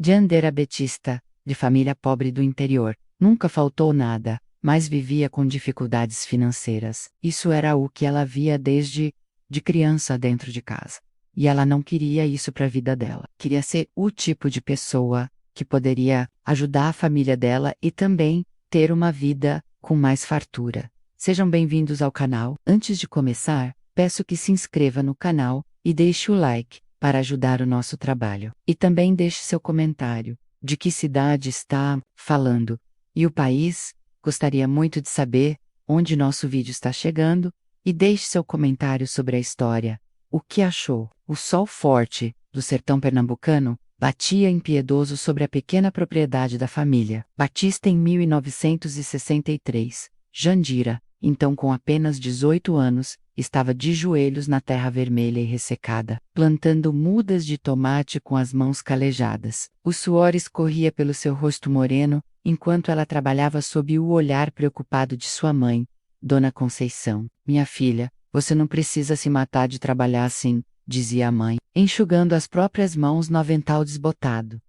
Jandira Betista, de família pobre do interior, nunca faltou nada, mas vivia com dificuldades financeiras. Isso era o que ela via desde de criança dentro de casa. E ela não queria isso para a vida dela. Queria ser o tipo de pessoa que poderia ajudar a família dela e também ter uma vida com mais fartura. Sejam bem-vindos ao canal. Antes de começar, peço que se inscreva no canal e deixe o like para ajudar o nosso trabalho. E também deixe seu comentário de que cidade está falando e o país. Gostaria muito de saber onde nosso vídeo está chegando e deixe seu comentário sobre a história. O que achou? O sol forte do sertão pernambucano batia impiedoso sobre a pequena propriedade da família Batista em 1963. Jandira, então com apenas 18 anos, estava de joelhos na terra vermelha e ressecada, plantando mudas de tomate com as mãos calejadas. O suor escorria pelo seu rosto moreno, enquanto ela trabalhava sob o olhar preocupado de sua mãe, Dona Conceição. Minha filha, você não precisa se matar de trabalhar assim, dizia a mãe, enxugando as próprias mãos no avental desbotado.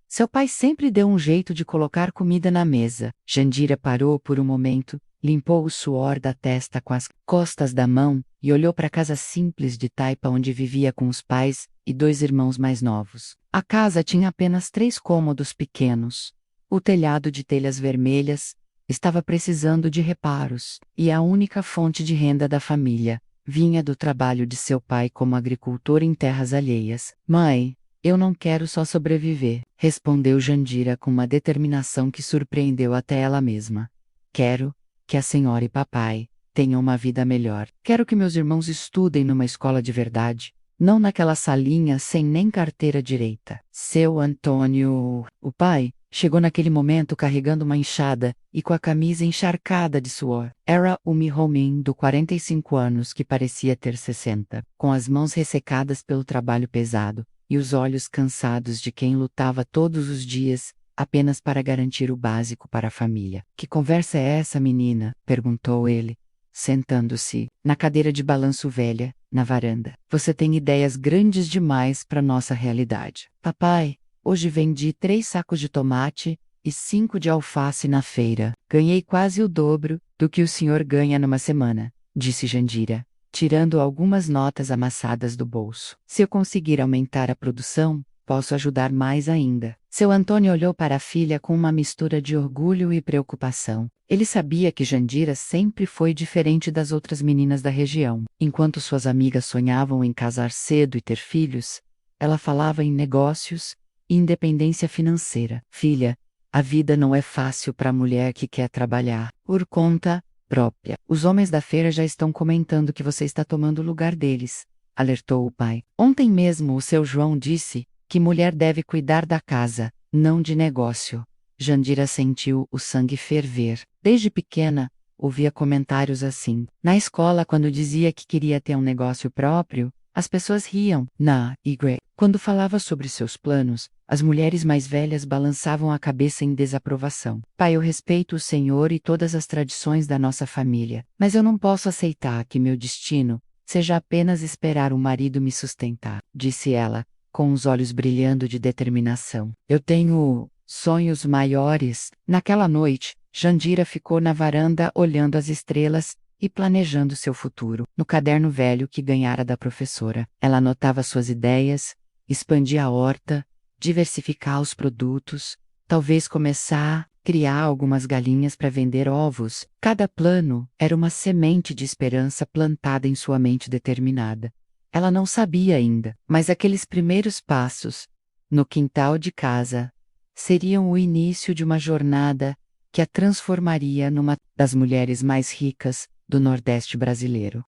Seu pai sempre deu um jeito de colocar comida na mesa. Jandira parou por um momento, limpou o suor da testa com as costas da mão e olhou para a casa simples de taipa onde vivia com os pais e 2 irmãos mais novos. A casa tinha apenas 3 cômodos pequenos. O telhado de telhas vermelhas estava precisando de reparos, e a única fonte de renda da família vinha do trabalho de seu pai como agricultor em terras alheias. Mãe, eu não quero só sobreviver, respondeu Jandira com uma determinação que surpreendeu até ela mesma. Quero que a senhora e papai tenham uma vida melhor. Quero que meus irmãos estudem numa escola de verdade, não naquela salinha sem nem carteira direita. Seu Antônio, o pai, chegou naquele momento carregando uma enxada e com a camisa encharcada de suor. Era o homem de 45 anos que parecia ter 60, com as mãos ressecadas pelo trabalho pesado e os olhos cansados de quem lutava todos os dias apenas para garantir o básico para a família. Que conversa é essa, menina? Perguntou ele, sentando-se na cadeira de balanço velha, na varanda. Você tem ideias grandes demais para nossa realidade. Papai, hoje vendi 3 sacos de tomate e 5 de alface na feira. Ganhei quase o dobro do que o senhor ganha numa semana, disse Jandira, tirando algumas notas amassadas do bolso. Se eu conseguir aumentar a produção, posso ajudar mais ainda. Seu Antônio olhou para a filha com uma mistura de orgulho e preocupação. Ele sabia que Jandira sempre foi diferente das outras meninas da região. Enquanto suas amigas sonhavam em casar cedo e ter filhos, ela falava em negócios e independência financeira. Filha, a vida não é fácil para a mulher que quer trabalhar por conta própria. Os homens da feira já estão comentando que você está tomando o lugar deles, alertou o pai. Ontem mesmo o seu João disse que mulher deve cuidar da casa, não de negócio. Jandira sentiu o sangue ferver. Desde pequena, ouvia comentários assim. Na escola, quando dizia que queria ter um negócio próprio, as pessoas riam. Na igreja, quando falava sobre seus planos, as mulheres mais velhas balançavam a cabeça em desaprovação. Pai, eu respeito o Senhor e todas as tradições da nossa família, mas eu não posso aceitar que meu destino seja apenas esperar um marido me sustentar, disse ela, com os olhos brilhando de determinação. Eu tenho sonhos maiores. Naquela noite, Jandira ficou na varanda olhando as estrelas e planejando seu futuro. No caderno velho que ganhara da professora, ela anotava suas ideias, expandir a horta, diversificar os produtos, talvez começar a criar algumas galinhas para vender ovos. Cada plano era uma semente de esperança plantada em sua mente determinada. Ela não sabia ainda, mas aqueles primeiros passos, no quintal de casa, seriam o início de uma jornada que a transformaria numa das mulheres mais ricas do Nordeste brasileiro.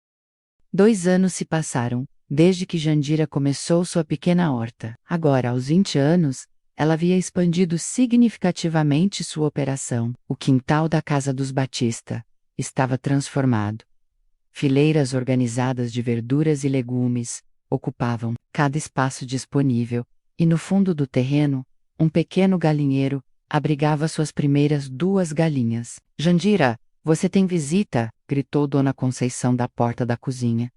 2 anos se passaram, desde que Jandira começou sua pequena horta. Agora, aos 20 anos, ela havia expandido significativamente sua operação. O quintal da casa dos Batista estava transformado. Fileiras organizadas de verduras e legumes ocupavam cada espaço disponível, e no fundo do terreno, um pequeno galinheiro abrigava suas primeiras 2 galinhas. Jandira, você tem visita, gritou Dona Conceição da porta da cozinha.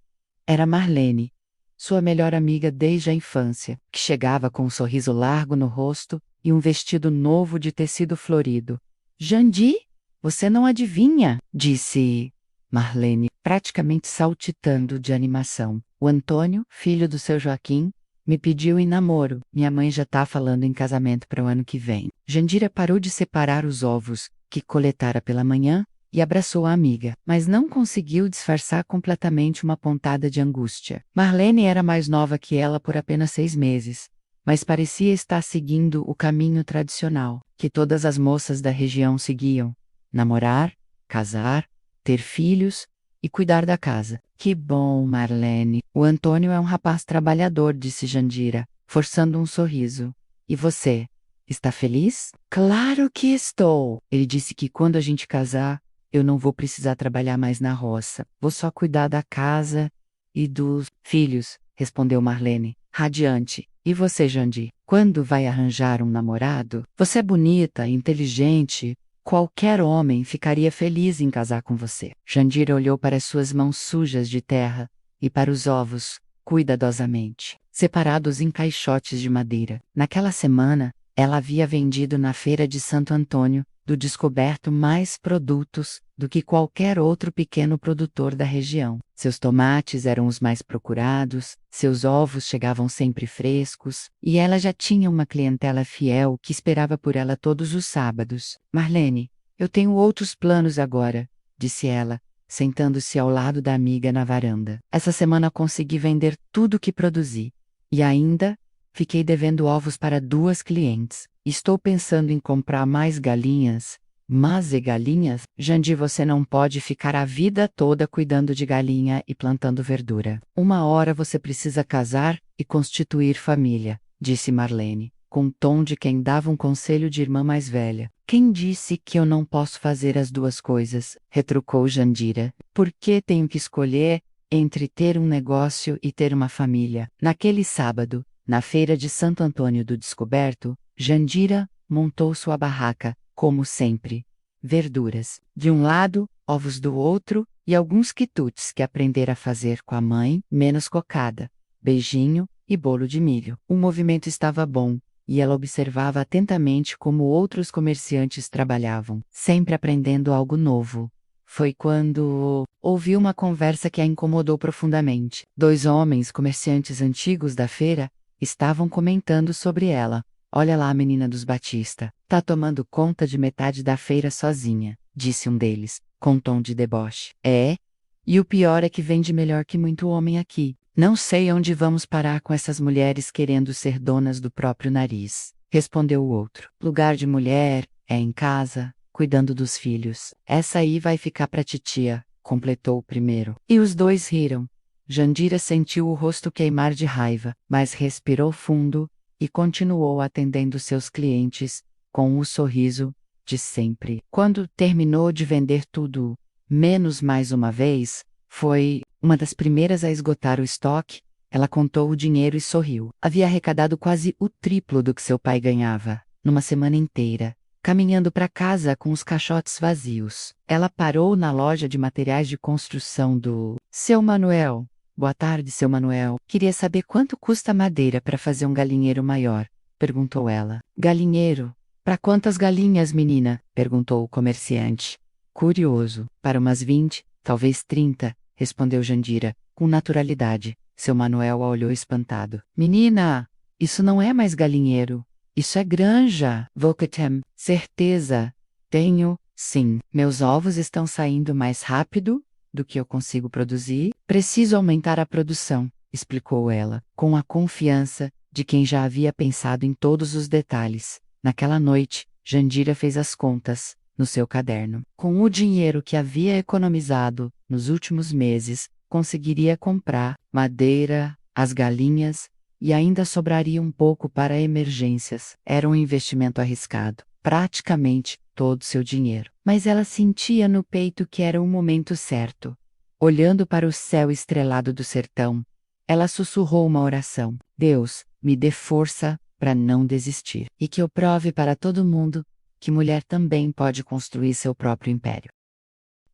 Era Marlene, sua melhor amiga desde a infância, que chegava com um sorriso largo no rosto e um vestido novo de tecido florido. Jandi, você não adivinha, disse Marlene, praticamente saltitando de animação. O Antônio, filho do seu Joaquim, me pediu em namoro. Minha mãe já tá falando em casamento para o ano que vem. Jandira parou de separar os ovos que coletara pela manhã e abraçou a amiga, mas não conseguiu disfarçar completamente uma pontada de angústia. Marlene era mais nova que ela por apenas 6 meses, mas parecia estar seguindo o caminho tradicional que todas as moças da região seguiam: namorar, casar, ter filhos e cuidar da casa. Que bom, Marlene. O Antônio é um rapaz trabalhador, disse Jandira, forçando um sorriso. E você? Está feliz? Claro que estou. Ele disse que quando a gente casar, eu não vou precisar trabalhar mais na roça. Vou só cuidar da casa e dos filhos, respondeu Marlene, radiante. E você, Jandi? Quando vai arranjar um namorado? Você é bonita, inteligente. Qualquer homem ficaria feliz em casar com você. Jandira olhou para as suas mãos sujas de terra e para os ovos, cuidadosamente, separados em caixotes de madeira. Naquela semana, ela havia vendido na feira de Santo Antônio do Descoberto mais produtos do que qualquer outro pequeno produtor da região. Seus tomates eram os mais procurados, seus ovos chegavam sempre frescos, e ela já tinha uma clientela fiel que esperava por ela todos os sábados. Marlene, eu tenho outros planos agora, disse ela, sentando-se ao lado da amiga na varanda. Essa semana consegui vender tudo o que produzi. E ainda fiquei devendo ovos para 2 clientes. Estou pensando em comprar mais galinhas. Mas e galinhas? Jandi, você não pode ficar a vida toda cuidando de galinha e plantando verdura. Uma hora você precisa casar e constituir família, disse Marlene, com o tom de quem dava um conselho de irmã mais velha. Quem disse que eu não posso fazer as 2 coisas? Retrucou Jandira. Por que tenho que escolher entre ter um negócio e ter uma família? Naquele sábado, na feira de Santo Antônio do Descoberto, Jandira montou sua barraca, como sempre. Verduras de um lado, ovos do outro e alguns quitutes que aprendera a fazer com a mãe, menos cocada, beijinho e bolo de milho. O movimento estava bom, e ela observava atentamente como outros comerciantes trabalhavam, sempre aprendendo algo novo. Foi quando ouviu uma conversa que a incomodou profundamente. 2 homens comerciantes antigos da feira estavam comentando sobre ela. Olha lá a menina dos Batista. Tá tomando conta de metade da feira sozinha, disse um deles, com tom de deboche. É? E o pior é que vende melhor que muito homem aqui. Não sei onde vamos parar com essas mulheres querendo ser donas do próprio nariz, respondeu o outro. Lugar de mulher é em casa, cuidando dos filhos. Essa aí vai ficar pra titia, completou o primeiro. E os 2 riram. Jandira sentiu o rosto queimar de raiva, mas respirou fundo e continuou atendendo seus clientes com o sorriso de sempre. Quando terminou de vender tudo, menos mais uma vez, foi uma das primeiras a esgotar o estoque. Ela contou o dinheiro e sorriu. Havia arrecadado quase o triplo do que seu pai ganhava, numa semana inteira, caminhando para casa com os caixotes vazios. Ela parou na loja de materiais de construção do Seu Manuel. Boa tarde, seu Manuel. Queria saber quanto custa a madeira para fazer um galinheiro maior, perguntou ela. Galinheiro? Para quantas galinhas, menina? Perguntou o comerciante. Curioso. Para umas 20, talvez 30, respondeu Jandira, com naturalidade. Seu Manuel a olhou espantado. Menina, isso não é mais galinheiro. Isso é granja. Vocatem. Certeza. Tenho, sim. Meus ovos estão saindo mais rápido do que eu consigo produzir. Preciso aumentar a produção, explicou ela, com a confiança de quem já havia pensado em todos os detalhes. Naquela noite, Jandira fez as contas no seu caderno. Com o dinheiro que havia economizado nos últimos meses, conseguiria comprar madeira, as galinhas e ainda sobraria um pouco para emergências. Era um investimento arriscado, praticamente todo seu dinheiro. Mas ela sentia no peito que era o momento certo. Olhando para o céu estrelado do sertão, ela sussurrou uma oração. Deus, me dê força para não desistir. E que eu prove para todo mundo que mulher também pode construir seu próprio império.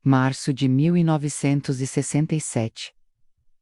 Março de 1967.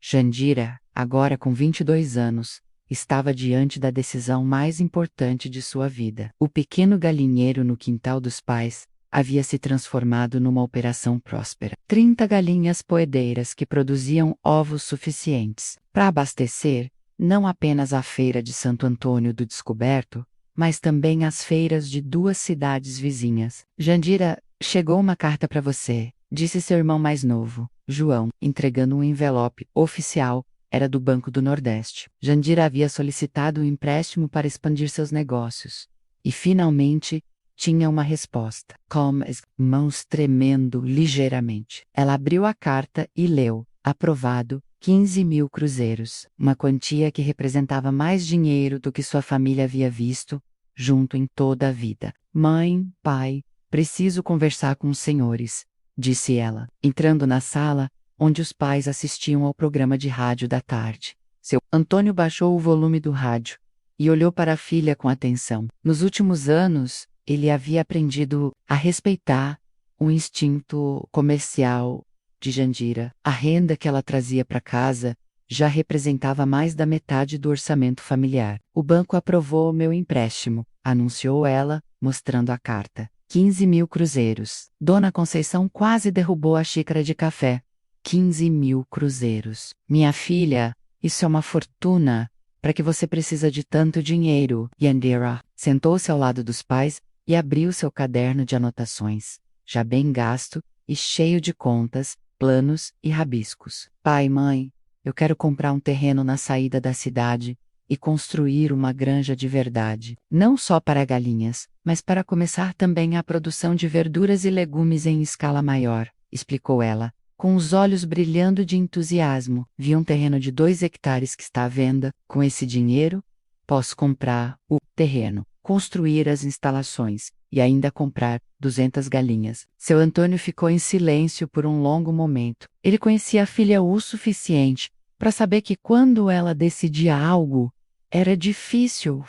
Jandira, Agora, com 22 anos, estava diante da decisão mais importante de sua vida. O pequeno galinheiro no quintal dos pais havia se transformado numa operação próspera. 30 galinhas poedeiras que produziam ovos suficientes para abastecer não apenas a feira de Santo Antônio do Descoberto, mas também as feiras de 2 cidades vizinhas. Jandira, chegou uma carta para você, disse seu irmão mais novo, João, entregando um envelope oficial. Era do Banco do Nordeste. Jandira havia solicitado um empréstimo para expandir seus negócios. E, finalmente, tinha uma resposta. Com as mãos tremendo ligeiramente. Ela abriu a carta e leu. Aprovado, 15.000 cruzeiros. Uma quantia que representava mais dinheiro do que sua família havia visto, junto em toda a vida. Mãe, pai, preciso conversar com os senhores, disse ela, entrando na sala, onde os pais assistiam ao programa de rádio da tarde. Seu Antônio baixou o volume do rádio e olhou para a filha com atenção. Nos últimos anos, ele havia aprendido a respeitar o instinto comercial de Jandira. A renda que ela trazia para casa já representava mais da metade do orçamento familiar. O banco aprovou o meu empréstimo, anunciou ela, mostrando a carta. 15.000 cruzeiros. Dona Conceição quase derrubou a xícara de café. 15.000 cruzeiros. Minha filha, isso é uma fortuna. Para que você precisa de tanto dinheiro? Yandira sentou-se ao lado dos pais e abriu seu caderno de anotações, já bem gasto e cheio de contas, planos e rabiscos. Pai e mãe, eu quero comprar um terreno na saída da cidade e construir uma granja de verdade. Não só para galinhas, mas para começar também a produção de verduras e legumes em escala maior, explicou ela. Com os olhos brilhando de entusiasmo, vi um terreno de 2 hectares que está à venda. Com esse dinheiro, posso comprar o terreno, construir as instalações e ainda comprar 200 galinhas. Seu Antônio ficou em silêncio por um longo momento. Ele conhecia a filha o suficiente para saber que quando ela decidia algo, era difícil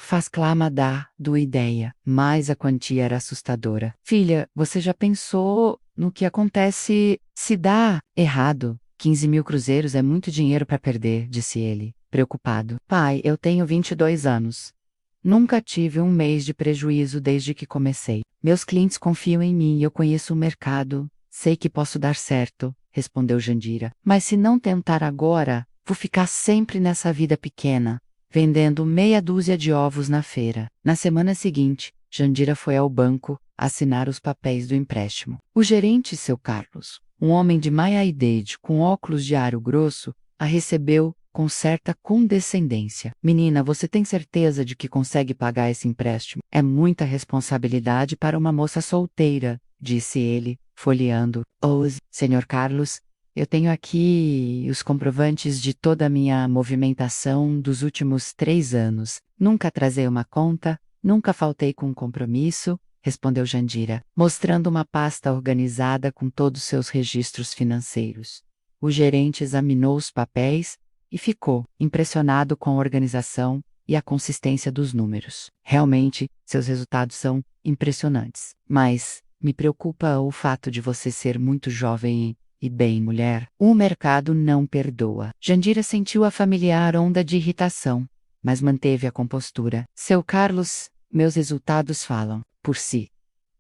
dar do ideia, mas a quantia era assustadora. Filha, você já pensou no que acontece se dá errado? 15.000 cruzeiros é muito dinheiro para perder, disse ele, preocupado. Pai, eu tenho 22 anos. Nunca tive um mês de prejuízo desde que comecei. Meus clientes confiam em mim e eu conheço o mercado. Sei que posso dar certo, respondeu Jandira. Mas se não tentar agora, vou ficar sempre nessa vida pequena, vendendo meia dúzia de ovos na feira. Na semana seguinte, Jandira foi ao banco assinar os papéis do empréstimo. O gerente, seu Carlos, um homem de meia-idade com óculos de aro grosso, a recebeu com certa condescendência. Menina, você tem certeza de que consegue pagar esse empréstimo? É muita responsabilidade para uma moça solteira, disse ele, folheando. Oh, senhor Carlos, eu tenho aqui os comprovantes de toda a minha movimentação dos últimos 3 anos. Nunca atrasei uma conta, nunca faltei com um compromisso, respondeu Jandira, mostrando uma pasta organizada com todos seus registros financeiros. O gerente examinou os papéis e ficou impressionado com a organização e a consistência dos números. Realmente, seus resultados são impressionantes. Mas me preocupa o fato de você ser muito jovem e bem, mulher. O mercado não perdoa. Jandira sentiu a familiar onda de irritação, mas manteve a compostura. Seu Carlos, meus resultados falam por si.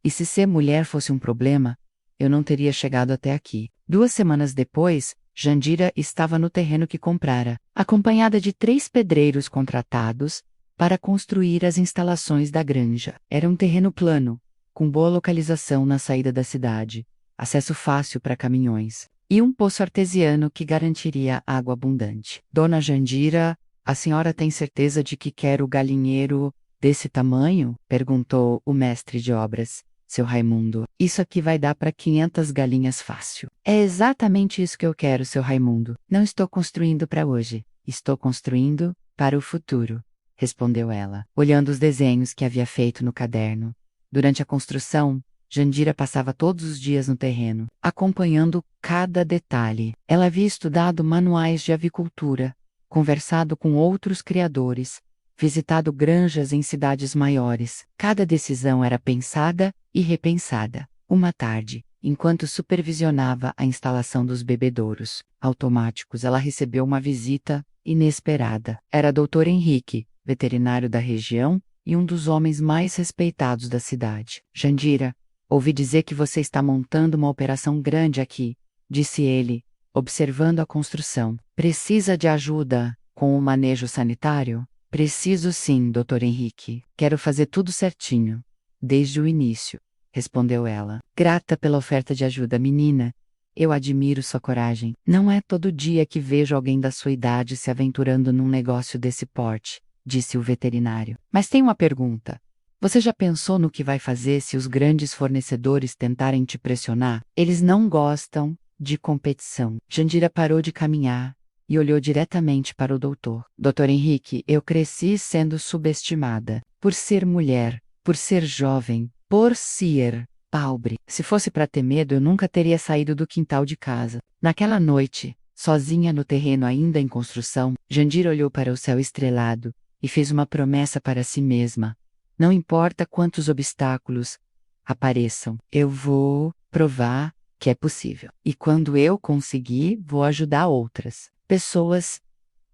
E se ser mulher fosse um problema, eu não teria chegado até aqui. 2 semanas depois, Jandira estava no terreno que comprara, acompanhada de 3 pedreiros contratados para construir as instalações da granja. Era um terreno plano, com boa localização na saída da cidade, acesso fácil para caminhões, e um poço artesiano que garantiria água abundante. Dona Jandira, a senhora tem certeza de que quer o galinheiro desse tamanho? Perguntou o mestre de obras, seu Raimundo. Isso aqui vai dar para 500 galinhas fácil. É exatamente isso que eu quero, seu Raimundo. Não estou construindo para hoje, estou construindo para o futuro, respondeu ela, olhando os desenhos que havia feito no caderno. Durante a construção, Jandira passava todos os dias no terreno, acompanhando cada detalhe. Ela havia estudado manuais de avicultura, conversado com outros criadores, visitado granjas em cidades maiores. Cada decisão era pensada e repensada. Uma tarde, enquanto supervisionava a instalação dos bebedouros automáticos, ela recebeu uma visita inesperada. Era Dr. Henrique, veterinário da região e um dos homens mais respeitados da cidade. Jandira, ouvi dizer que você está montando uma operação grande aqui, disse ele, observando a construção. Precisa de ajuda com o manejo sanitário? Preciso sim, Dr. Henrique. Quero fazer tudo certinho, desde o início, respondeu ela. Grata pela oferta de ajuda, menina. Eu admiro sua coragem. Não é todo dia que vejo alguém da sua idade se aventurando num negócio desse porte, disse o veterinário. Mas tem uma pergunta. Você já pensou no que vai fazer se os grandes fornecedores tentarem te pressionar? Eles não gostam de competição. Jandira parou de caminhar e olhou diretamente para o doutor. Doutor Henrique, eu cresci sendo subestimada. Por ser mulher, por ser jovem, por ser pobre. Se fosse para ter medo, eu nunca teria saído do quintal de casa. Naquela noite, sozinha no terreno ainda em construção, Jandira olhou para o céu estrelado e fez uma promessa para si mesma. Não importa quantos obstáculos apareçam, eu vou provar que é possível. E quando eu conseguir, vou ajudar outras pessoas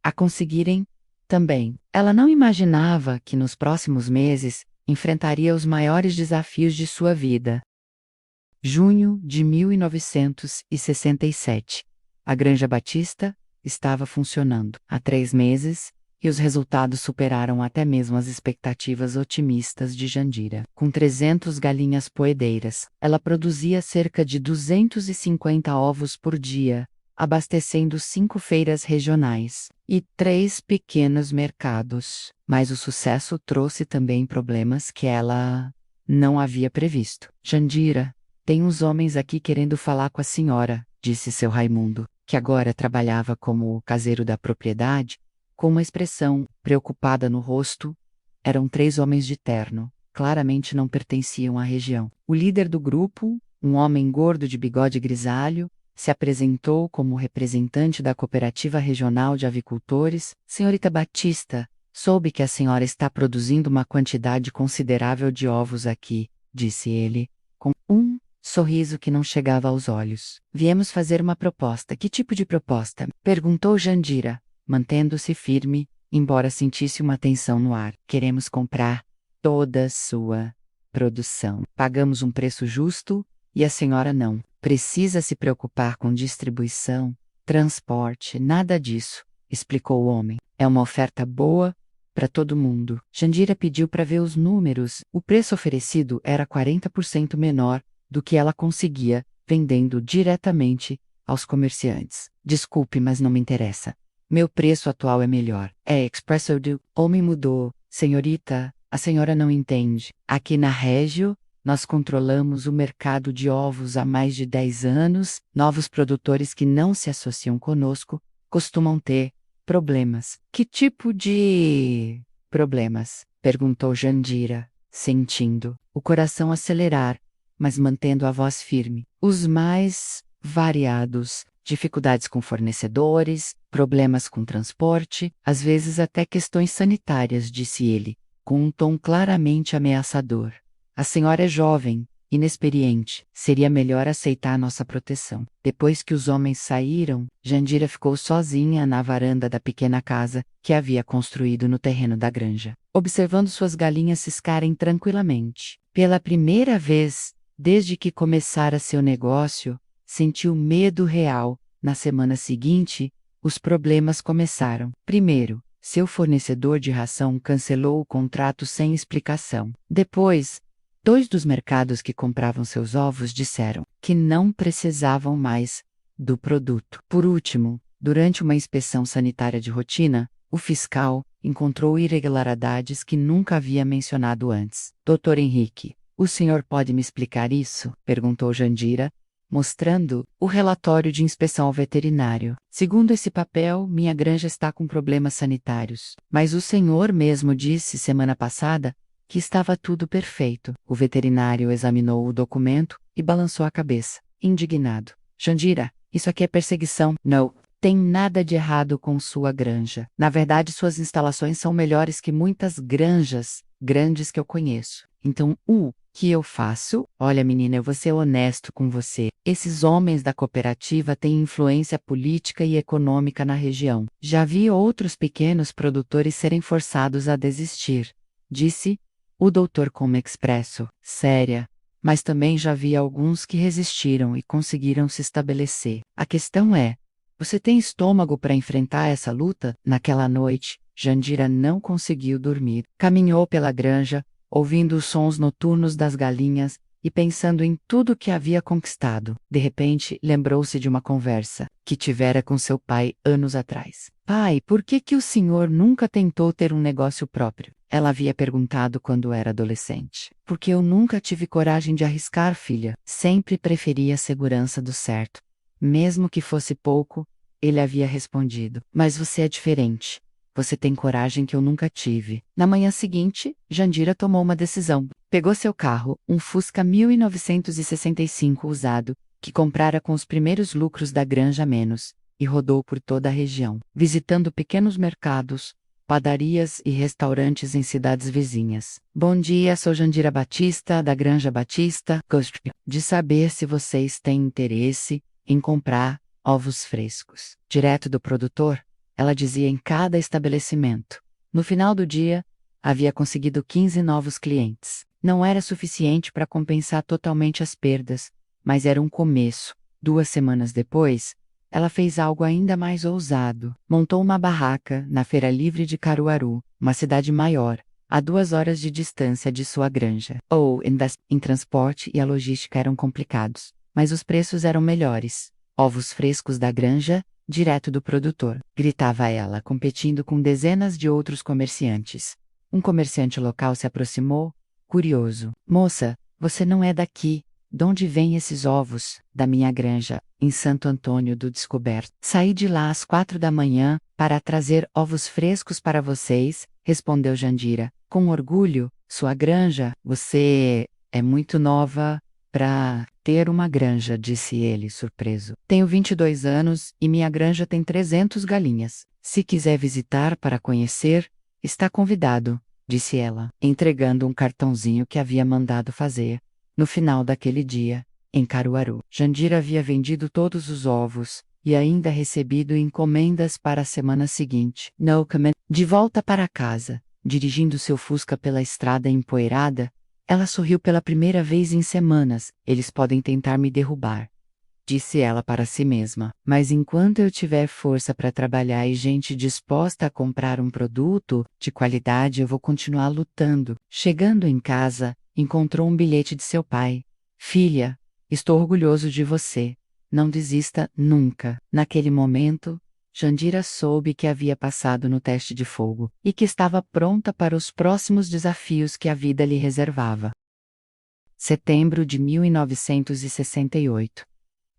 a conseguirem também. Ela não imaginava que nos próximos meses enfrentaria os maiores desafios de sua vida. Junho de 1967. A Granja Batista estava funcionando há 3 meses e os resultados superaram até mesmo as expectativas otimistas de Jandira. Com 300 galinhas poedeiras, ela produzia cerca de 250 ovos por dia, abastecendo 5 feiras regionais e 3 pequenos mercados. Mas o sucesso trouxe também problemas que ela não havia previsto. Jandira, tem uns homens aqui querendo falar com a senhora, disse seu Raimundo, que agora trabalhava como caseiro da propriedade, com uma expressão preocupada no rosto. Eram 3 homens de terno, claramente não pertenciam à região. O líder do grupo, um homem gordo de bigode grisalho, se apresentou como representante da Cooperativa Regional de Avicultores. Senhorita Batista, soube que a senhora está produzindo uma quantidade considerável de ovos aqui, disse ele, com um sorriso que não chegava aos olhos. Viemos fazer uma proposta. Que tipo de proposta? Perguntou Jandira, mantendo-se firme, embora sentisse uma tensão no ar. Queremos comprar toda a sua produção. Pagamos um preço justo e a senhora não precisa se preocupar com distribuição, transporte, nada disso, explicou o homem. É uma oferta boa para todo mundo. Jandira pediu para ver os números. O preço oferecido era 40% menor do que ela conseguia vendendo diretamente aos comerciantes. Desculpe, mas não me interessa. Meu preço atual é melhor. É Expresso do homem mudou. Senhorita, a senhora não entende. Aqui na Régio, nós controlamos o mercado de ovos há mais de 10 anos. Novos produtores que não se associam conosco costumam ter problemas. Que tipo de problemas? Perguntou Jandira, sentindo o coração acelerar, mas mantendo a voz firme. Os mais variados. Dificuldades com fornecedores, problemas com transporte, às vezes até questões sanitárias, disse ele, com um tom claramente ameaçador. A senhora é jovem, inexperiente. Seria melhor aceitar nossa proteção. Depois que os homens saíram, Jandira ficou sozinha na varanda da pequena casa que havia construído no terreno da granja, observando suas galinhas ciscarem tranquilamente. Pela primeira vez, desde que começara seu negócio, sentiu medo real. Na semana seguinte, os problemas começaram. Primeiro, seu fornecedor de ração cancelou o contrato sem explicação. Depois, 2 dos mercados que compravam seus ovos disseram que não precisavam mais do produto. Por último, durante uma inspeção sanitária de rotina, o fiscal encontrou irregularidades que nunca havia mencionado antes. Dr. Henrique, o senhor pode me explicar isso? Perguntou Jandira, mostrando o relatório de inspeção ao veterinário. Segundo esse papel, minha granja está com problemas sanitários. Mas o senhor mesmo disse semana passada que estava tudo perfeito. O veterinário examinou o documento e balançou a cabeça, indignado. Jandira, isso aqui é perseguição. Não tem nada de errado com sua granja. Na verdade, suas instalações são melhores que muitas granjas grandes que eu conheço. Então, Que eu faço? Olha, menina, eu vou ser honesto com você. Esses homens da cooperativa têm influência política e econômica na região. Já vi outros pequenos produtores serem forçados a desistir, disse o doutor como expresso, séria. Mas também já vi alguns que resistiram e conseguiram se estabelecer. A questão é: você tem estômago para enfrentar essa luta? Naquela noite, Jandira não conseguiu dormir. Caminhou pela granja, ouvindo os sons noturnos das galinhas e pensando em tudo que havia conquistado. De repente, lembrou-se de uma conversa que tivera com seu pai anos atrás. Pai, por que o senhor nunca tentou ter um negócio próprio? Ela havia perguntado quando era adolescente. Porque eu nunca tive coragem de arriscar, filha. Sempre preferi a segurança do certo. Mesmo que fosse pouco, ele havia respondido. Mas você é diferente. Você tem coragem que eu nunca tive. Na manhã seguinte, Jandira tomou uma decisão. Pegou seu carro, um Fusca 1965 usado, que comprara com os primeiros lucros da granja a menos, e rodou por toda a região, visitando pequenos mercados, padarias e restaurantes em cidades vizinhas. Bom dia, sou Jandira Batista, da Granja Batista. Gostaria de saber se vocês têm interesse em comprar ovos frescos, direto do produtor? Ela dizia em cada estabelecimento. No final do dia, havia conseguido 15 novos clientes. Não era suficiente para compensar totalmente as perdas, mas era um começo. 2 semanas depois, ela fez algo ainda mais ousado. Montou uma barraca na Feira Livre de Caruaru, uma cidade maior, a 2 horas de distância de sua granja. Em transporte e a logística eram complicados, mas os preços eram melhores. Ovos frescos da granja, direto do produtor, gritava ela, competindo com dezenas de outros comerciantes. Um comerciante local se aproximou, curioso. Moça, você não é daqui. De onde vêm esses ovos? Da minha granja, em Santo Antônio do Descoberto. Saí de lá às 4 da manhã, para trazer ovos frescos para vocês, respondeu Jandira. Com orgulho, sua granja, você é muito nova para ter uma granja, disse ele, surpreso. Tenho 22 anos e minha granja tem 300 galinhas. Se quiser visitar para conhecer, está convidado, disse ela, entregando um cartãozinho que havia mandado fazer. No final daquele dia, em Caruaru, Jandira havia vendido todos os ovos e ainda recebido encomendas para a semana seguinte. De volta para casa, dirigindo seu Fusca pela estrada empoeirada, ela sorriu pela primeira vez em semanas. Eles podem tentar me derrubar, disse ela para si mesma. Mas enquanto eu tiver força para trabalhar e gente disposta a comprar um produto de qualidade, eu vou continuar lutando. Chegando em casa, encontrou um bilhete de seu pai. Filha, estou orgulhoso de você. Não desista nunca. Naquele momento, Jandira soube que havia passado no teste de fogo e que estava pronta para os próximos desafios que a vida lhe reservava. Setembro de 1968.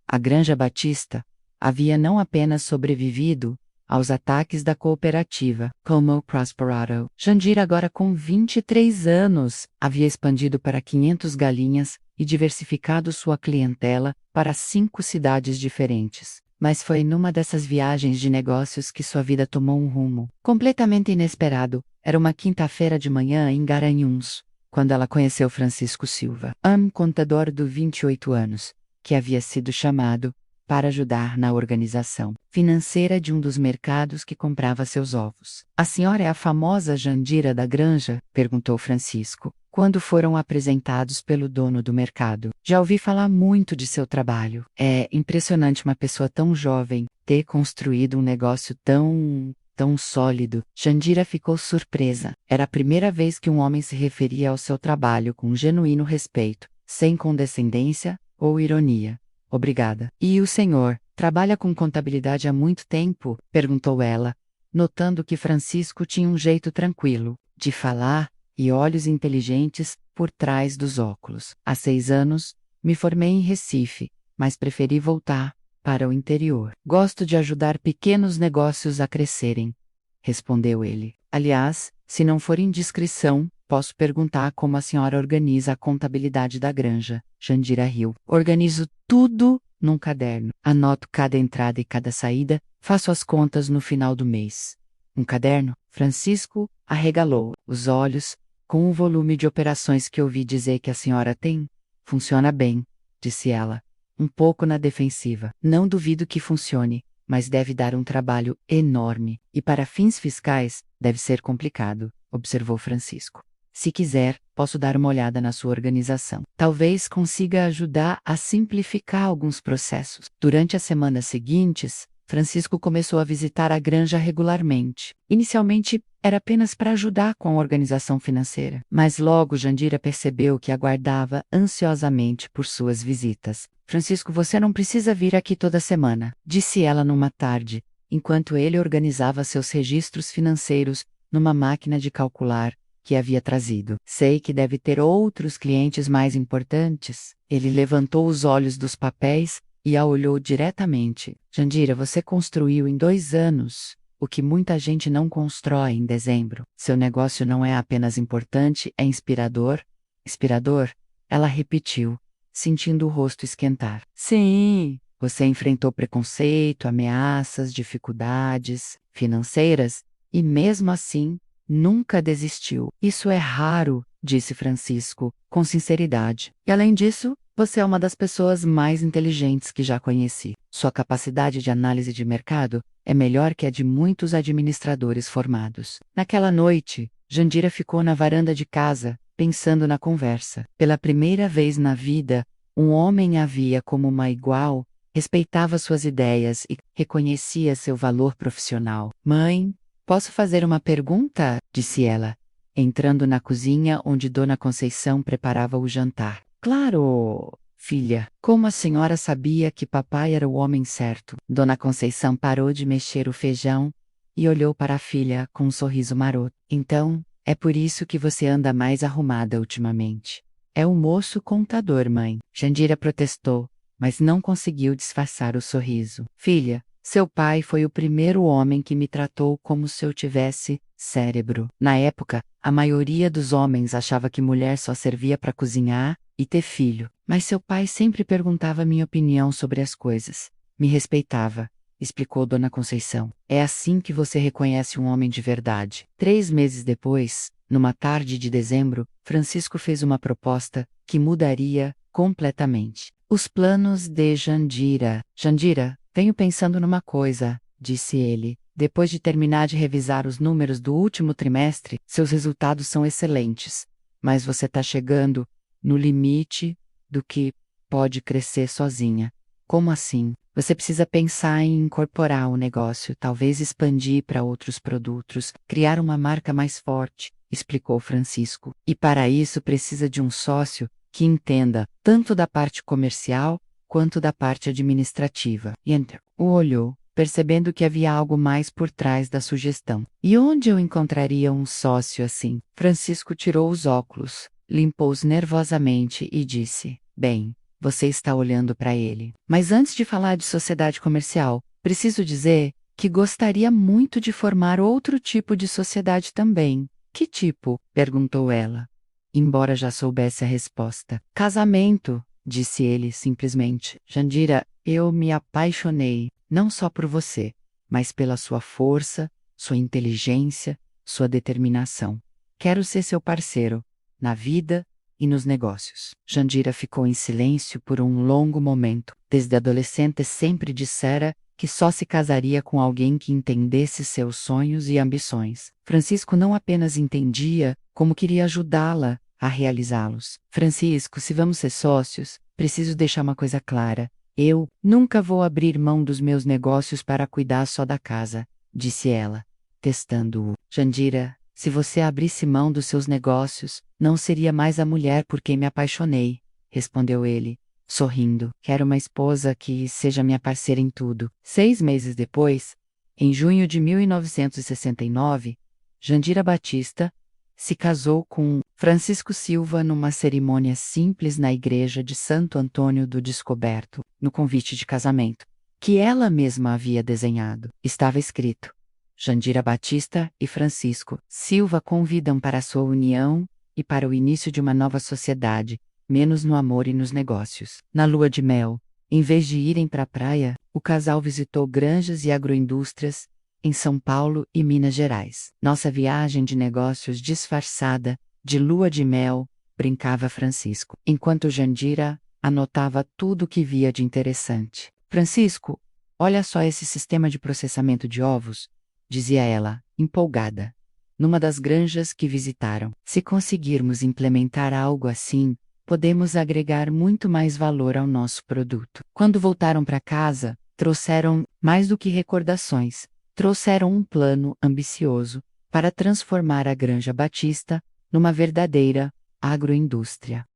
A Granja Batista havia não apenas sobrevivido aos ataques da cooperativa, como Prosperado. Jandira, agora com 23 anos, havia expandido para 500 galinhas e diversificado sua clientela para 5 cidades diferentes. Mas foi numa dessas viagens de negócios que sua vida tomou um rumo completamente inesperado. Era uma quinta-feira de manhã em Garanhuns, quando ela conheceu Francisco Silva, contador de 28 anos, que havia sido chamado para ajudar na organização financeira de um dos mercados que comprava seus ovos. A senhora é a famosa Jandira da Granja? Perguntou Francisco, quando foram apresentados pelo dono do mercado. Já ouvi falar muito de seu trabalho. É impressionante uma pessoa tão jovem ter construído um negócio tão sólido. Jandira ficou surpresa. Era a primeira vez que um homem se referia ao seu trabalho com um genuíno respeito, sem condescendência ou ironia. Obrigada. E o senhor trabalha com contabilidade há muito tempo? Perguntou ela, notando que Francisco tinha um jeito tranquilo de falar e olhos inteligentes por trás dos óculos. Há 6 anos, me formei em Recife, mas preferi voltar para o interior. Gosto de ajudar pequenos negócios a crescerem, respondeu ele. Aliás, se não for indiscrição, posso perguntar como a senhora organiza a contabilidade da granja. Jandira riu. Organizo tudo num caderno. Anoto cada entrada e cada saída, faço as contas no final do mês. Um caderno? Francisco arregalou os olhos, Com o volume de operações que ouvi dizer que a senhora tem, funciona bem, disse ela, um pouco na defensiva. Não duvido que funcione, mas deve dar um trabalho enorme, e para fins fiscais, deve ser complicado, observou Francisco. Se quiser, posso dar uma olhada na sua organização. Talvez consiga ajudar a simplificar alguns processos. Durante as semanas seguintes, Francisco começou a visitar a granja regularmente. Inicialmente, era apenas para ajudar com a organização financeira, mas logo Jandira percebeu que aguardava ansiosamente por suas visitas. Francisco, você não precisa vir aqui toda semana, disse ela numa tarde, enquanto ele organizava seus registros financeiros numa máquina de calcular que havia trazido. Sei que deve ter outros clientes mais importantes. Ele levantou os olhos dos papéis e a olhou diretamente. Jandira, você construiu em 2 anos o que muita gente não constrói em dezembro. Seu negócio não é apenas importante, é inspirador. Inspirador? Ela repetiu, sentindo o rosto esquentar. Sim, você enfrentou preconceito, ameaças, dificuldades financeiras e mesmo assim, nunca desistiu. Isso é raro, disse Francisco, com sinceridade. E além disso, você é uma das pessoas mais inteligentes que já conheci. Sua capacidade de análise de mercado é melhor que a de muitos administradores formados. Naquela noite, Jandira ficou na varanda de casa, pensando na conversa. Pela primeira vez na vida, um homem a via como uma igual, respeitava suas ideias e reconhecia seu valor profissional. Mãe, posso fazer uma pergunta? Disse ela, entrando na cozinha onde Dona Conceição preparava o jantar. Claro, filha. Como a senhora sabia que papai era o homem certo? Dona Conceição parou de mexer o feijão e olhou para a filha com um sorriso maroto. Então, é por isso que você anda mais arrumada ultimamente. É o moço contador, mãe. Jandira protestou, mas não conseguiu disfarçar o sorriso. Filha, seu pai foi o primeiro homem que me tratou como se eu tivesse cérebro. Na época, a maioria dos homens achava que mulher só servia para cozinhar e ter filho. Mas seu pai sempre perguntava minha opinião sobre as coisas. Me respeitava, explicou Dona Conceição. É assim que você reconhece um homem de verdade. 3 meses depois, numa tarde de dezembro, Francisco fez uma proposta que mudaria completamente os planos de Jandira. Jandira, venho pensando numa coisa, disse ele. Depois de terminar de revisar os números do último trimestre, seus resultados são excelentes. Mas você está chegando no limite do que pode crescer sozinha. Como assim? Você precisa pensar em incorporar o negócio, talvez expandir para outros produtos, criar uma marca mais forte, explicou Francisco. E para isso precisa de um sócio que entenda tanto da parte comercial quanto da parte administrativa. E então, o olhou, percebendo que havia algo mais por trás da sugestão. E onde eu encontraria um sócio assim? Francisco tirou os óculos, limpou-os nervosamente e disse: Bem, você está olhando para ele. Mas antes de falar de sociedade comercial, preciso dizer que gostaria muito de formar outro tipo de sociedade também. Que tipo? Perguntou ela. Embora já soubesse a resposta. Casamento, disse ele simplesmente. Jandira, eu me apaixonei, não só por você, mas pela sua força, sua inteligência, sua determinação. Quero ser seu parceiro, na vida e nos negócios. Jandira ficou em silêncio por um longo momento. Desde adolescente sempre dissera que só se casaria com alguém que entendesse seus sonhos e ambições. Francisco não apenas entendia, como queria ajudá-la a realizá-los. Francisco, se vamos ser sócios, preciso deixar uma coisa clara. Eu nunca vou abrir mão dos meus negócios para cuidar só da casa, disse ela, testando-o. Jandira, se você abrisse mão dos seus negócios, não seria mais a mulher por quem me apaixonei, respondeu ele, sorrindo. Quero uma esposa que seja minha parceira em tudo. 6 meses depois, em junho de 1969, Jandira Batista se casou com Francisco Silva numa cerimônia simples na igreja de Santo Antônio do Descoberto, no convite de casamento, que ela mesma havia desenhado. Estava escrito: Jandira Batista e Francisco Silva convidam para a sua união e para o início de uma nova sociedade, menos no amor e nos negócios. Na lua de mel, em vez de irem para a praia, o casal visitou granjas e agroindústrias em São Paulo e Minas Gerais. Nossa viagem de negócios disfarçada De lua de mel, brincava Francisco, enquanto Jandira anotava tudo o que via de interessante. Francisco, olha só esse sistema de processamento de ovos, dizia ela, empolgada, numa das granjas que visitaram. Se conseguirmos implementar algo assim, podemos agregar muito mais valor ao nosso produto. Quando voltaram para casa, trouxeram mais do que recordações, trouxeram um plano ambicioso para transformar a Granja Batista numa verdadeira agroindústria.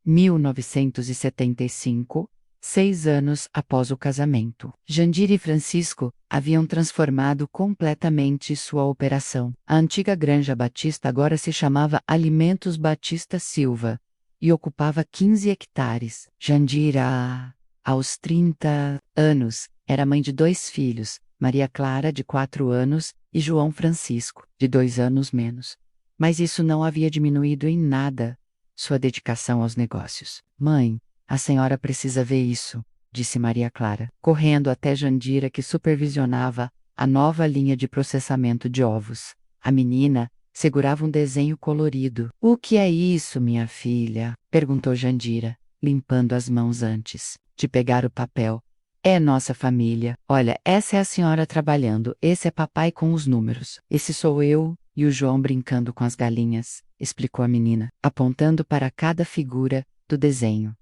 1975, 6 anos após o casamento. Jandira e Francisco haviam transformado completamente sua operação. A antiga Granja Batista agora se chamava Alimentos Batista Silva e ocupava 15 hectares. Jandira, aos 30 anos, era mãe de 2 filhos, Maria Clara, de 4 anos, e João Francisco, de 2 anos menos. Mas isso não havia diminuído em nada sua dedicação aos negócios. Mãe, a senhora precisa ver isso, disse Maria Clara, correndo até Jandira, que supervisionava a nova linha de processamento de ovos. A menina segurava um desenho colorido. O que é isso, minha filha? Perguntou Jandira, limpando as mãos antes de pegar o papel. É nossa família. Olha, essa é a senhora trabalhando, esse é papai com os números. Esse sou eu e o João brincando com as galinhas, explicou a menina, apontando para cada figura do desenho.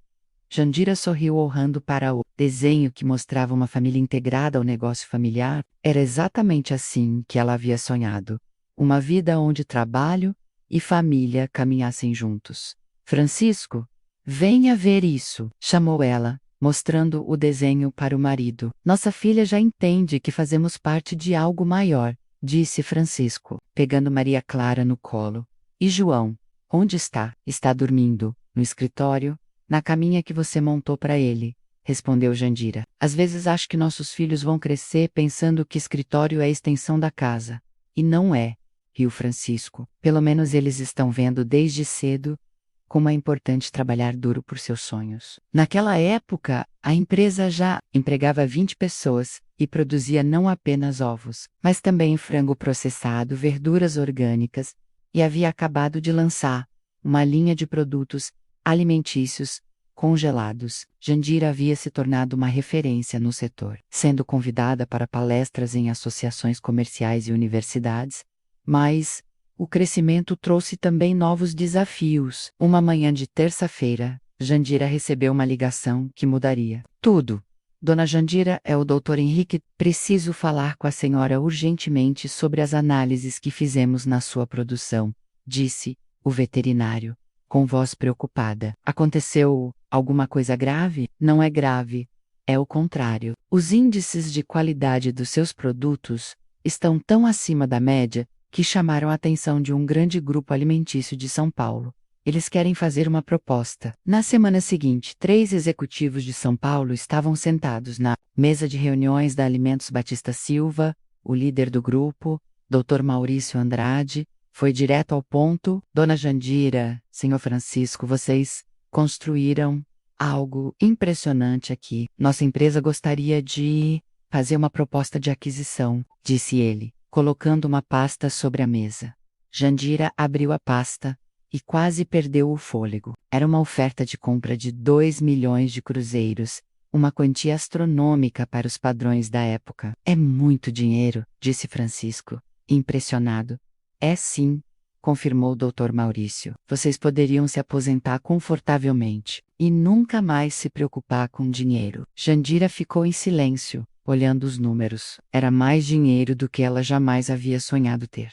Jandira sorriu honrando para o desenho que mostrava uma família integrada ao negócio familiar. Era exatamente assim que ela havia sonhado. Uma vida onde trabalho e família caminhassem juntos. Francisco, venha ver isso, chamou ela, mostrando o desenho para o marido. Nossa filha já entende que fazemos parte de algo maior, disse Francisco, pegando Maria Clara no colo. E João, onde está? Está dormindo, no escritório, na caminha que você montou para ele, respondeu Jandira. Às vezes acho que nossos filhos vão crescer pensando que escritório é a extensão da casa. E não é, riu Francisco. Pelo menos eles estão vendo desde cedo como é importante trabalhar duro por seus sonhos. Naquela época, a empresa já empregava 20 pessoas e produzia não apenas ovos, mas também frango processado, verduras orgânicas, e havia acabado de lançar uma linha de produtos alimentícios congelados. Jandira havia se tornado uma referência no setor, sendo convidada para palestras em associações comerciais e universidades, mas o crescimento trouxe também novos desafios. Uma manhã de terça-feira, Jandira recebeu uma ligação que mudaria tudo. Dona Jandira, é o Dr. Henrique. Preciso falar com a senhora urgentemente sobre as análises que fizemos na sua produção, disse o veterinário, com voz preocupada. Aconteceu alguma coisa grave? Não é grave. É o contrário. Os índices de qualidade dos seus produtos estão tão acima da média que chamaram a atenção de um grande grupo alimentício de São Paulo. Eles querem fazer uma proposta. Na semana seguinte, 3 executivos de São Paulo estavam sentados na mesa de reuniões da Alimentos Batista Silva. O líder do grupo, Dr. Maurício Andrade, foi direto ao ponto. Dona Jandira, Senhor Francisco, vocês construíram algo impressionante aqui. Nossa empresa gostaria de fazer uma proposta de aquisição, disse ele, colocando uma pasta sobre a mesa. Jandira abriu a pasta e quase perdeu o fôlego. Era uma oferta de compra de 2 milhões de cruzeiros, uma quantia astronômica para os padrões da época. É muito dinheiro, disse Francisco, impressionado. É sim, confirmou o Dr. Maurício. Vocês poderiam se aposentar confortavelmente e nunca mais se preocupar com dinheiro. Jandira ficou em silêncio, olhando os números. Era mais dinheiro do que ela jamais havia sonhado ter.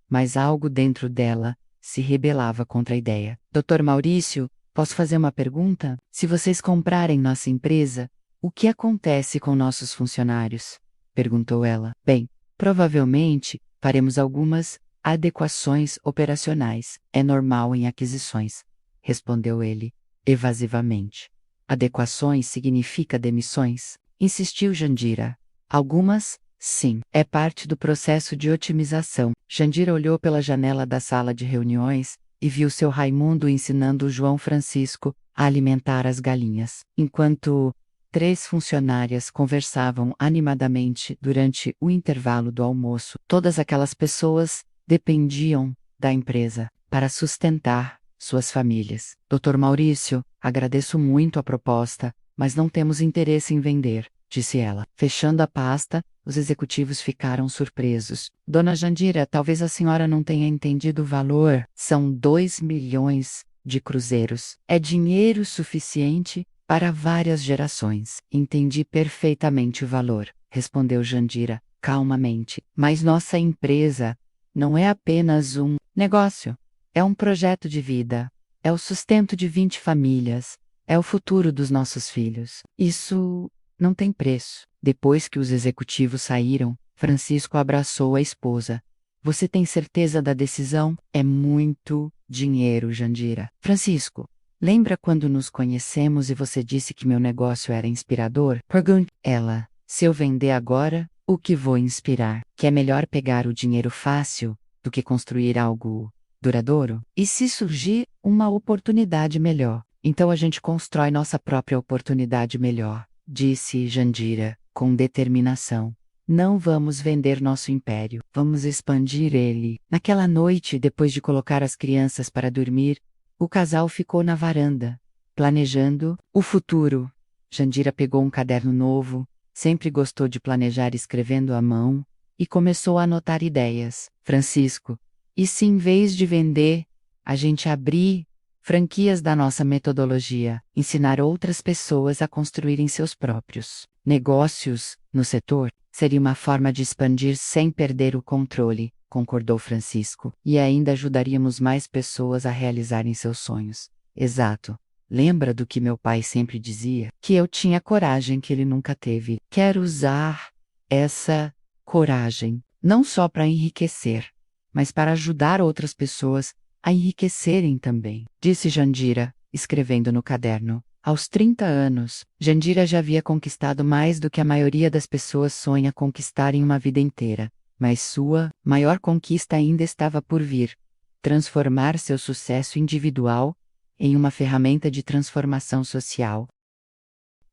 Mas algo dentro dela se rebelava contra a ideia. Dr. Maurício, posso fazer uma pergunta? Se vocês comprarem nossa empresa, o que acontece com nossos funcionários? Perguntou ela. Bem, provavelmente faremos algumas adequações operacionais. É normal em aquisições, respondeu ele, evasivamente. Adequações significa demissões? Insistiu Jandira. Algumas, sim. É parte do processo de otimização. Jandira olhou pela janela da sala de reuniões e viu seu Raimundo ensinando o João Francisco a alimentar as galinhas, enquanto 3 funcionárias conversavam animadamente durante o intervalo do almoço. Todas aquelas pessoas dependiam da empresa. para sustentar suas famílias. Dr. Maurício, agradeço muito a proposta, mas não temos interesse em vender, disse ela. Fechando a pasta, os executivos ficaram surpresos. Dona Jandira, talvez a senhora não tenha entendido o valor. São 2 milhões de cruzeiros. É dinheiro suficiente para várias gerações. Entendi perfeitamente o valor, respondeu Jandira, calmamente. Mas nossa empresa não é apenas um negócio. É um projeto de vida. É o sustento de 20 famílias. É o futuro dos nossos filhos. Isso não tem preço. Depois que os executivos saíram, Francisco abraçou a esposa. Você tem certeza da decisão? É muito dinheiro, Jandira. Francisco, lembra quando nos conhecemos e você disse que meu negócio era inspirador? Perguntou ela. Se eu vender agora, o que vou inspirar? Que é melhor pegar o dinheiro fácil do que construir algo duradouro? E se surgir uma oportunidade melhor? Então a gente constrói nossa própria oportunidade melhor, disse Jandira, com determinação. Não vamos vender nosso império, vamos expandir ele. Naquela noite, depois de colocar as crianças para dormir, o casal ficou na varanda, planejando o futuro. Jandira pegou um caderno novo, sempre gostou de planejar escrevendo à mão, e começou a anotar ideias. Francisco, e se em vez de vender, a gente abrir franquias da nossa metodologia, ensinar outras pessoas a construírem seus próprios negócios no setor? Seria uma forma de expandir sem perder o controle, concordou Francisco, e ainda ajudaríamos mais pessoas a realizarem seus sonhos. Exato. Lembra do que meu pai sempre dizia? Que eu tinha coragem que ele nunca teve. Quero usar essa coragem, não só para enriquecer, mas para ajudar outras pessoas a enriquecerem também, disse Jandira, escrevendo no caderno. Aos 30 anos, Jandira já havia conquistado mais do que a maioria das pessoas sonha conquistar em uma vida inteira. Mas sua maior conquista ainda estava por vir: transformar seu sucesso individual em uma ferramenta de transformação social.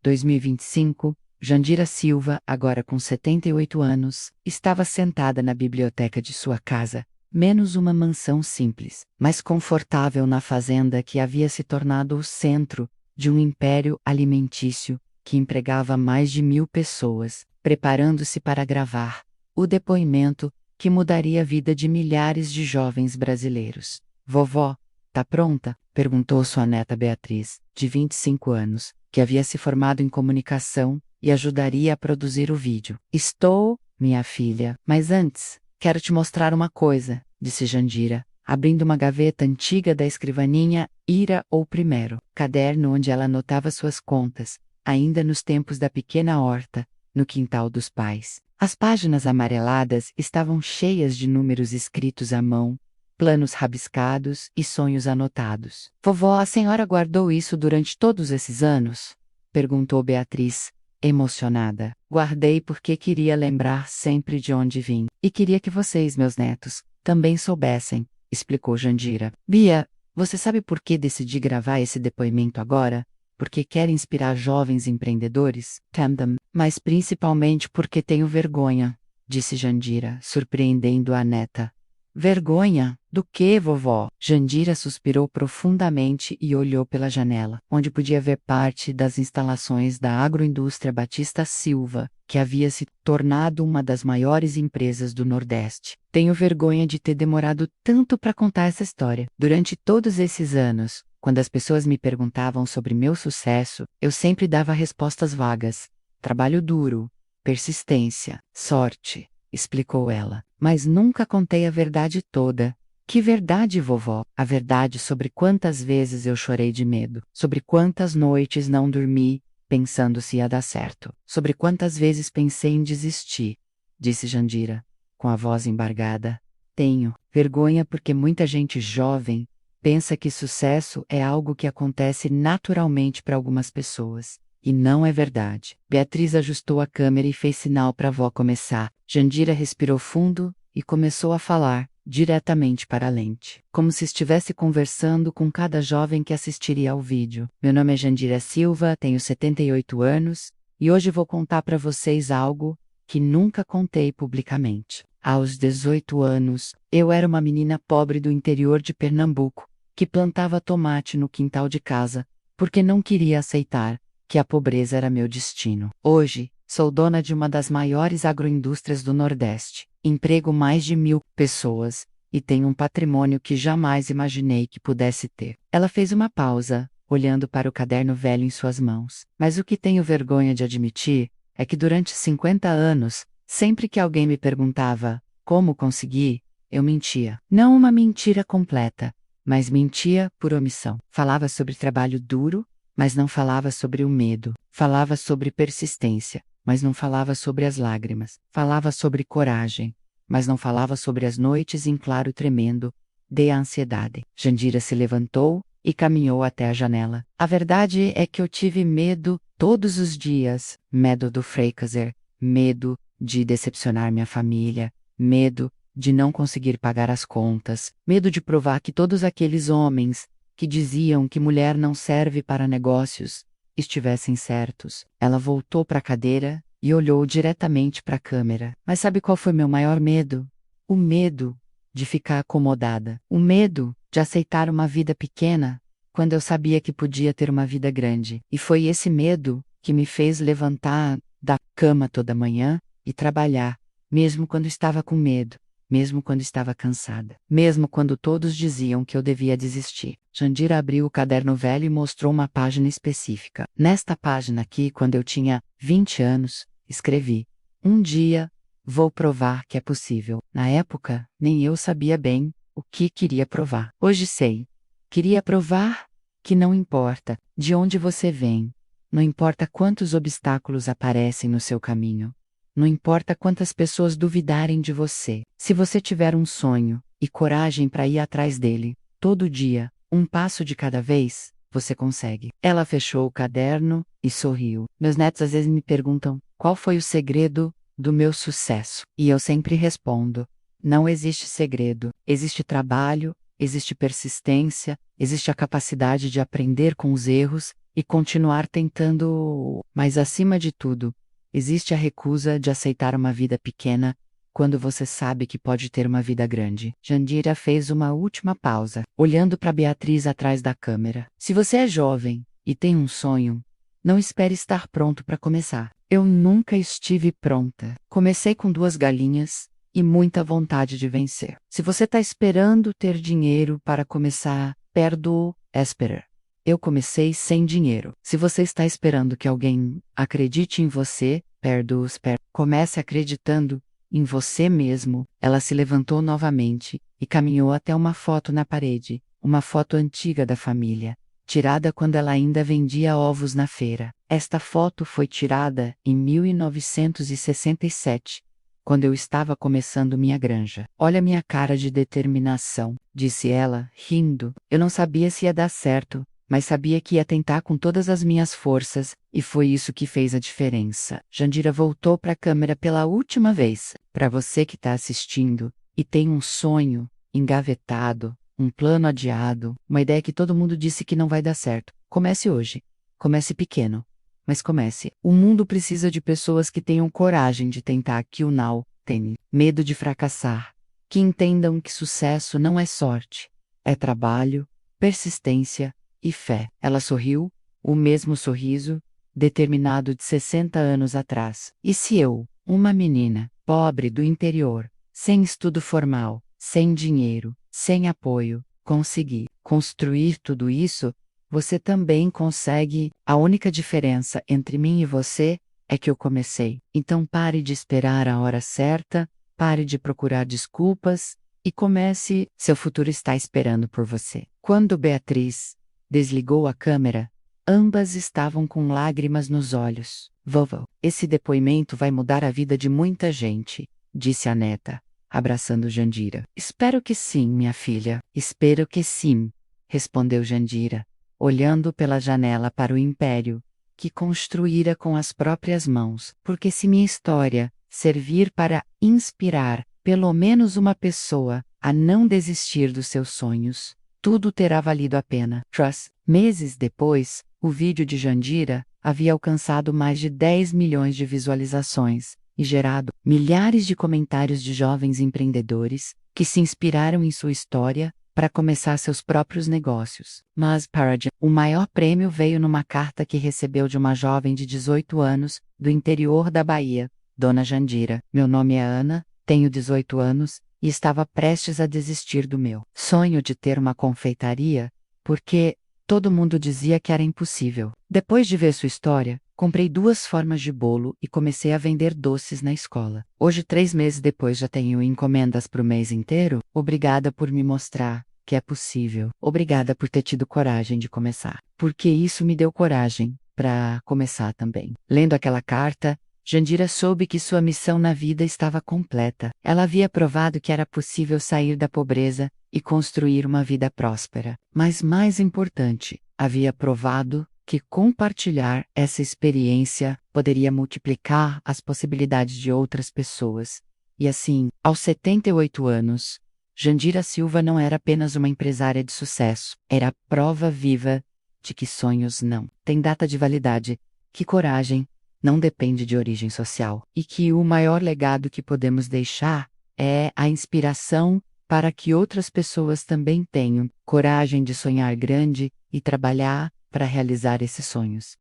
2025, Jandira Silva, agora com 78 anos, estava sentada na biblioteca de sua casa, menos uma mansão simples, mas confortável na fazenda que havia se tornado o centro de um império alimentício que empregava mais de 1.000 pessoas, preparando-se para gravar o depoimento que mudaria a vida de milhares de jovens brasileiros. Vovó, tá pronta? Perguntou sua neta Beatriz, de 25 anos, que havia se formado em comunicação e ajudaria a produzir o vídeo. Estou, minha filha, mas antes, quero te mostrar uma coisa, disse Jandira, abrindo uma gaveta antiga da escrivaninha Ira ou Primeiro, caderno onde ela anotava suas contas, ainda nos tempos da pequena horta, no quintal dos pais. As páginas amareladas estavam cheias de números escritos à mão, planos rabiscados e sonhos anotados. Vovó, a senhora guardou isso durante todos esses anos? Perguntou Beatriz, emocionada. Guardei porque queria lembrar sempre de onde vim. E queria que vocês, meus netos, também soubessem, explicou Jandira. Bia, você sabe por que decidi gravar esse depoimento agora? Porque quero inspirar jovens empreendedores? Também, mas principalmente porque tenho vergonha, disse Jandira, surpreendendo a neta. Vergonha? Do que, vovó? Jandira suspirou profundamente e olhou pela janela, onde podia ver parte das instalações da agroindústria Batista Silva, que havia se tornado uma das maiores empresas do Nordeste. Tenho vergonha de ter demorado tanto para contar essa história. Durante todos esses anos, quando as pessoas me perguntavam sobre meu sucesso, eu sempre dava respostas vagas. Trabalho duro, persistência, sorte, explicou ela. Mas nunca contei a verdade toda. Que verdade, vovó? A verdade sobre quantas vezes eu chorei de medo, sobre quantas noites não dormi, pensando se ia dar certo, sobre quantas vezes pensei em desistir, disse Jandira, com a voz embargada. Tenho vergonha porque muita gente jovem pensa que sucesso é algo que acontece naturalmente para algumas pessoas. E não é verdade. Beatriz ajustou a câmera e fez sinal para a avó começar. Jandira respirou fundo e começou a falar, diretamente para a lente, como se estivesse conversando com cada jovem que assistiria ao vídeo. Meu nome é Jandira Silva, tenho 78 anos, e hoje vou contar para vocês algo que nunca contei publicamente. Aos 18 anos, eu era uma menina pobre do interior de Pernambuco, que plantava tomate no quintal de casa, porque não queria aceitar que a pobreza era meu destino. Hoje, sou dona de uma das maiores agroindústrias do Nordeste, emprego mais de 1.000 pessoas e tenho um patrimônio que jamais imaginei que pudesse ter. Ela fez uma pausa, olhando para o caderno velho em suas mãos. Mas o que tenho vergonha de admitir é que durante 50 anos, sempre que alguém me perguntava como consegui, eu mentia. Não uma mentira completa, mas mentia por omissão. Falava sobre trabalho duro, mas não falava sobre o medo. Falava sobre persistência, mas não falava sobre as lágrimas. Falava sobre coragem, mas não falava sobre as noites em claro tremendo de ansiedade. Jandira se levantou e caminhou até a janela. A verdade é que eu tive medo todos os dias. Medo do fracasser, medo de decepcionar minha família, medo de não conseguir pagar as contas, medo de provar que todos aqueles homens que diziam que mulher não serve para negócios estivessem certos. Ela voltou para a cadeira e olhou diretamente para a câmera. Mas sabe qual foi meu maior medo? O medo de ficar acomodada. O medo de aceitar uma vida pequena quando eu sabia que podia ter uma vida grande. E foi esse medo que me fez levantar da cama toda manhã e trabalhar, mesmo quando estava com medo, mesmo quando estava cansada, mesmo quando todos diziam que eu devia desistir. Jandira abriu o caderno velho e mostrou uma página específica. Nesta página aqui, quando eu tinha 20 anos, escrevi: um dia vou provar que é possível. Na época, nem eu sabia bem o que queria provar. Hoje sei. Queria provar que não importa de onde você vem, não importa quantos obstáculos aparecem no seu caminho, não importa quantas pessoas duvidarem de você. Se você tiver um sonho e coragem para ir atrás dele, todo dia, um passo de cada vez, você consegue. Ela fechou o caderno e sorriu. Meus netos às vezes me perguntam qual foi o segredo do meu sucesso. E eu sempre respondo: não existe segredo. Existe trabalho, existe persistência, existe a capacidade de aprender com os erros e continuar tentando. Mas acima de tudo, existe a recusa de aceitar uma vida pequena quando você sabe que pode ter uma vida grande. Jandira fez uma última pausa, olhando para Beatriz atrás da câmera. Se você é jovem e tem um sonho, não espere estar pronto para começar. Eu nunca estive pronta. Comecei com 2 galinhas e muita vontade de vencer. Se você está esperando ter dinheiro para começar, perdo esperar. Eu comecei sem dinheiro. Se você está esperando que alguém acredite em você, perdo esper. Comece acreditando em você mesmo. Ela se levantou novamente e caminhou até uma foto na parede, uma foto antiga da família, tirada quando ela ainda vendia ovos na feira. Esta foto foi tirada em 1967, quando eu estava começando minha granja. Olha minha cara de determinação, disse ela, rindo. Eu não sabia se ia dar certo, mas sabia que ia tentar com todas as minhas forças, e foi isso que fez a diferença. Jandira voltou para a câmera pela última vez. Para você que está assistindo e tem um sonho engavetado, um plano adiado, uma ideia que todo mundo disse que não vai dar certo, comece hoje. Comece pequeno, mas comece. O mundo precisa de pessoas que tenham coragem de tentar que o não tem medo de fracassar, que entendam que sucesso não é sorte, é trabalho, persistência e fé. Ela sorriu, o mesmo sorriso, determinado de 60 anos atrás. E se eu, uma menina, pobre do interior, sem estudo formal, sem dinheiro, sem apoio, consegui construir tudo isso, você também consegue. A única diferença entre mim e você é que eu comecei. Então pare de esperar a hora certa, pare de procurar desculpas e comece. Seu futuro está esperando por você. Quando Beatriz desligou a câmera, ambas estavam com lágrimas nos olhos. Vovó, esse depoimento vai mudar a vida de muita gente, disse a neta, abraçando Jandira. Espero que sim, minha filha. Espero que sim, respondeu Jandira, olhando pela janela para o império que construíra com as próprias mãos. Porque se minha história servir para inspirar pelo menos uma pessoa a não desistir dos seus sonhos, tudo terá valido a pena. Trust. Meses depois, o vídeo de Jandira havia alcançado mais de 10 milhões de visualizações, e gerado milhares de comentários de jovens empreendedores que se inspiraram em sua história para começar seus próprios negócios. Mas, Paradigm, o maior prêmio veio numa carta que recebeu de uma jovem de 18 anos, do interior da Bahia, Dona Jandira. Meu nome é Ana, tenho 18 anos, e estava prestes a desistir do meu sonho de ter uma confeitaria, porque todo mundo dizia que era impossível. Depois de ver sua história, comprei 2 formas de bolo e comecei a vender doces na escola. Hoje, 3 meses depois, já tenho encomendas para o mês inteiro. Obrigada por me mostrar que é possível. Obrigada por ter tido coragem de começar, porque isso me deu coragem para começar também. Lendo aquela carta, Jandira soube que sua missão na vida estava completa. Ela havia provado que era possível sair da pobreza e construir uma vida próspera. Mas mais importante, havia provado que compartilhar essa experiência poderia multiplicar as possibilidades de outras pessoas. E assim, aos 78 anos, Jandira Silva não era apenas uma empresária de sucesso, era a prova viva de que sonhos não têm data de validade, que coragem não depende de origem social, e que o maior legado que podemos deixar é a inspiração para que outras pessoas também tenham coragem de sonhar grande e trabalhar para realizar esses sonhos.